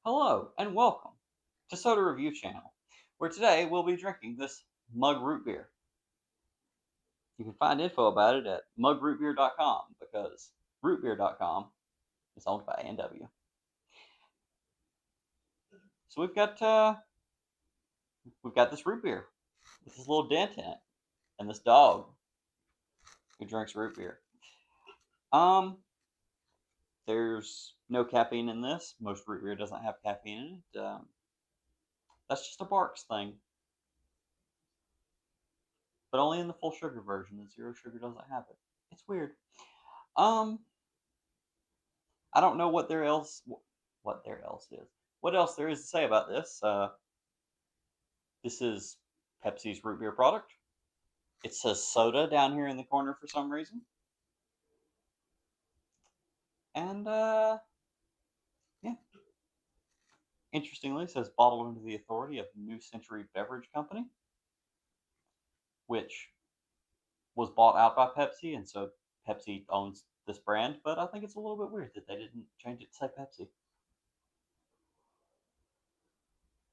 Hello and welcome to Soda Review Channel, where today we'll be drinking this mug root beer. You can find info about it at mugrootbeer.com because rootbeer.com is owned by A&W. So we've got this root beer with this little dent in it, and this dog who drinks root beer. Um, there's no caffeine in this. Most root beer doesn't have caffeine in it. That's just a Barks thing, but only in the full sugar version. The zero sugar doesn't have it. It's weird. Um, I don't know what there else is. What else there is to say about this? This is Pepsi's root beer product. It says soda down here in the corner for some reason, and yeah. Interestingly, it says bottled under the authority of New Century Beverage Company, which was bought out by Pepsi, and so Pepsi owns this brand. But I think it's a little bit weird that they didn't change it to say Pepsi.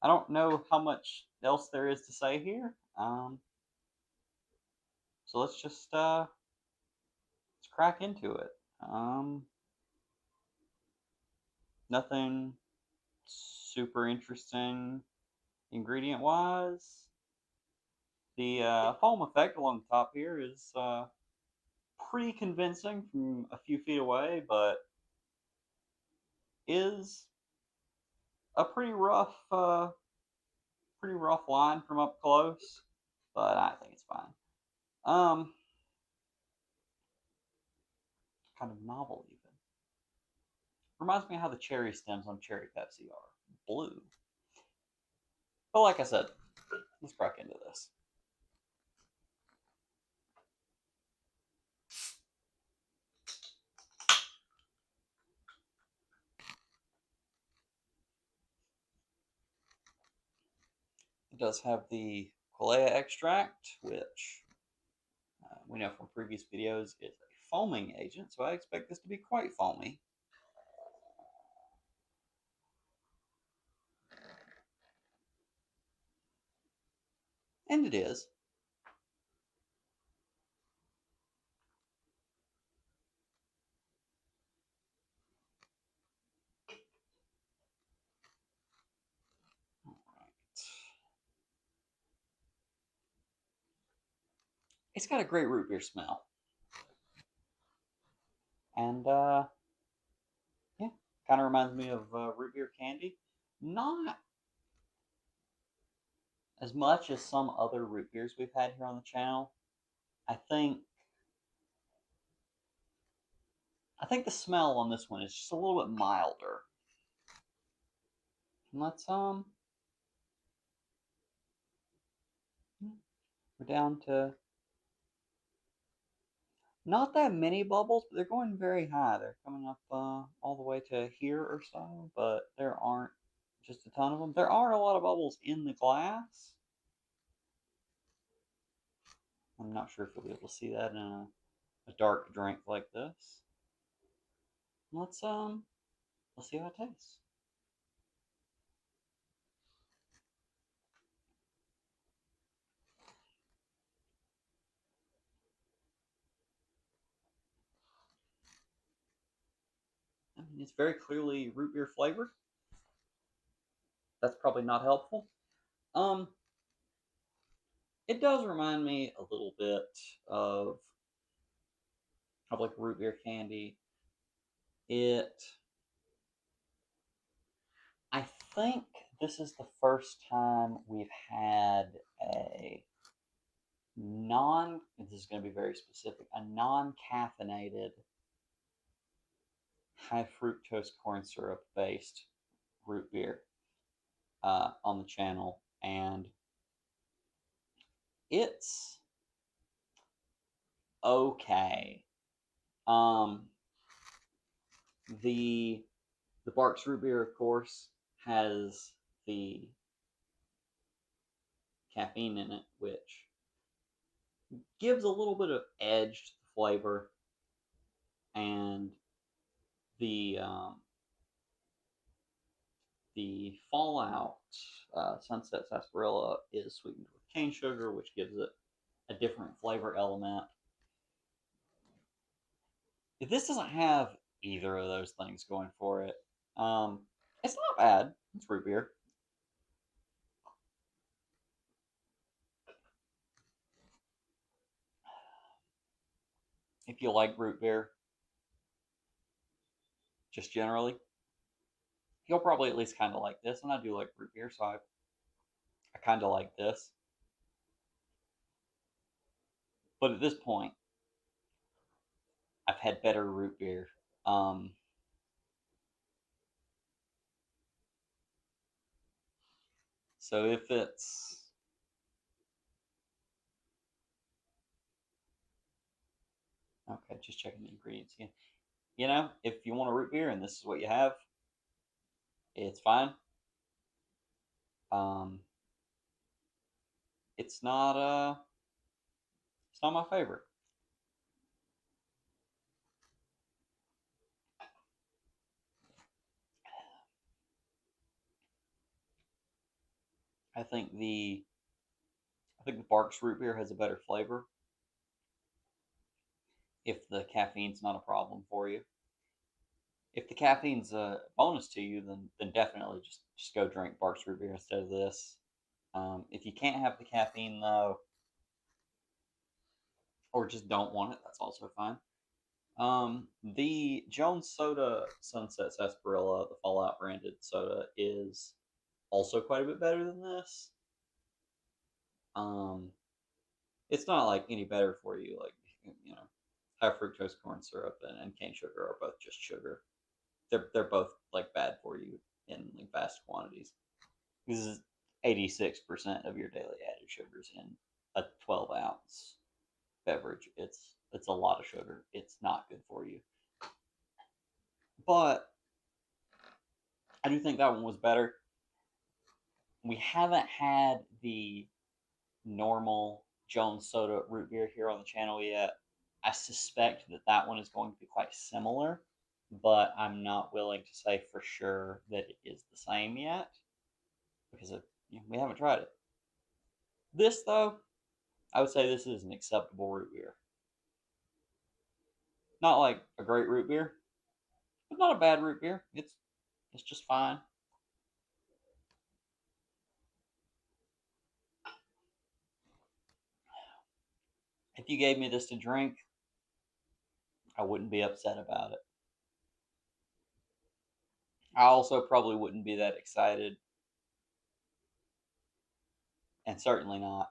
I don't know how much else there is to say here. So let's crack into it. Nothing super interesting ingredient wise. The foam effect along the top here is pretty convincing from a few feet away, but is a pretty rough line from up close. But I think it's fine. Kind of novel even. Reminds me of how the cherry stems on Cherry Pepsi are blue. But like I said, let's crack into this. It does have the Quilea extract, which we know from previous videos is a foaming agent, so I expect this to be quite foamy. And it is. It's got a great root beer smell. And yeah, kind of reminds me of root beer candy. Not as much as some other root beers we've had here on the channel. I think I think the smell on this one is just a little bit milder. And we're down to not that many bubbles, but they're going very high. They're coming up all the way to here or so, but there aren't just a ton of them. There are a lot of bubbles in the glass. I'm not sure if you'll be able to see that in a dark drink like this. Let's see how it tastes. I mean, it's very clearly root beer flavored. That's probably not helpful. Um, it does remind me a little bit of like root beer candy. I think this is the first time we've had a this is going to be very specific, a non-caffeinated high fructose corn syrup based root beer on the channel, and it's okay. Um, the Barks root beer, of course, has the caffeine in it, which gives a little bit of edge to the flavor, and the The Fallout Sunset Sarsaparilla is sweetened with cane sugar, which gives it a different flavor element. If this doesn't have either of those things going for it, it's not bad. It's root beer. If you like root beer, just generally, you'll probably at least kind of like this. And I do like root beer, so I kind of like this. But at this point, I've had better root beer. Um, so if it's okay, just checking the ingredients again. You know, if you want a root beer and this is what you have, it's fine. Um, it's not my favorite. I think the I think the Barks root beer has a better flavor if the caffeine's not a problem for you. If the caffeine's a bonus to you, then definitely just go drink Barks root beer instead of this. If you can't have the caffeine though, or just don't want it, that's also fine. The Jones Soda Sunset Sarsaparilla, the Fallout branded soda, is also quite a bit better than this. Um, it's not like any better for you. Like you know, high fructose corn syrup and cane sugar are both just sugar. They're both like bad for you in like vast quantities. This is 86% of your daily added sugars in a 12-ounce beverage. It's a lot of sugar. It's not good for you. But I do think that one was better. We haven't had the normal Jones Soda root beer here on the channel yet. I suspect that that one is going to be quite similar, but I'm not willing to say for sure that it is the same yet because we haven't tried it. This, though, I would say this is an acceptable root beer. Not like a great root beer, but not a bad root beer. It's just fine. If you gave me this to drink, I wouldn't be upset about it. I also probably wouldn't be that excited, and certainly not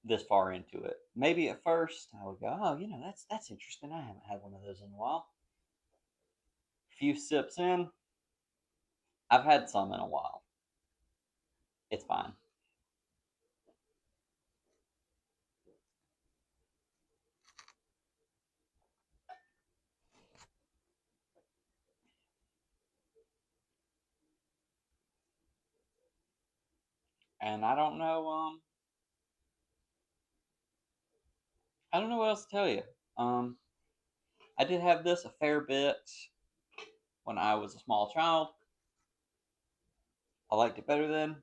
this far into it. Maybe at first I would go, "Oh, that's interesting. I haven't had one of those in a while." A few sips in, I've had some in a while. It's fine. And I don't know what else to tell you. Um, I did have this a fair bit when I was a small child. I liked it better then,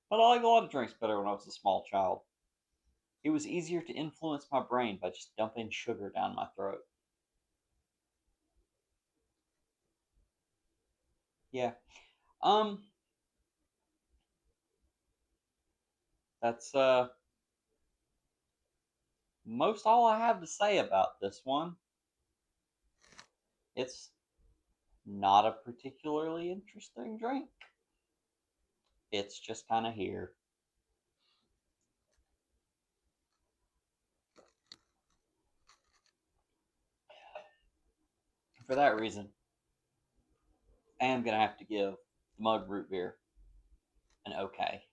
but I like a lot of drinks better when I was a small child. It was easier to influence my brain by just dumping sugar down my throat. Yeah. Um, that's most all I have to say about this one. It's not a particularly interesting drink. It's just kind of here. For that reason, I am gonna have to give the mug root beer an okay.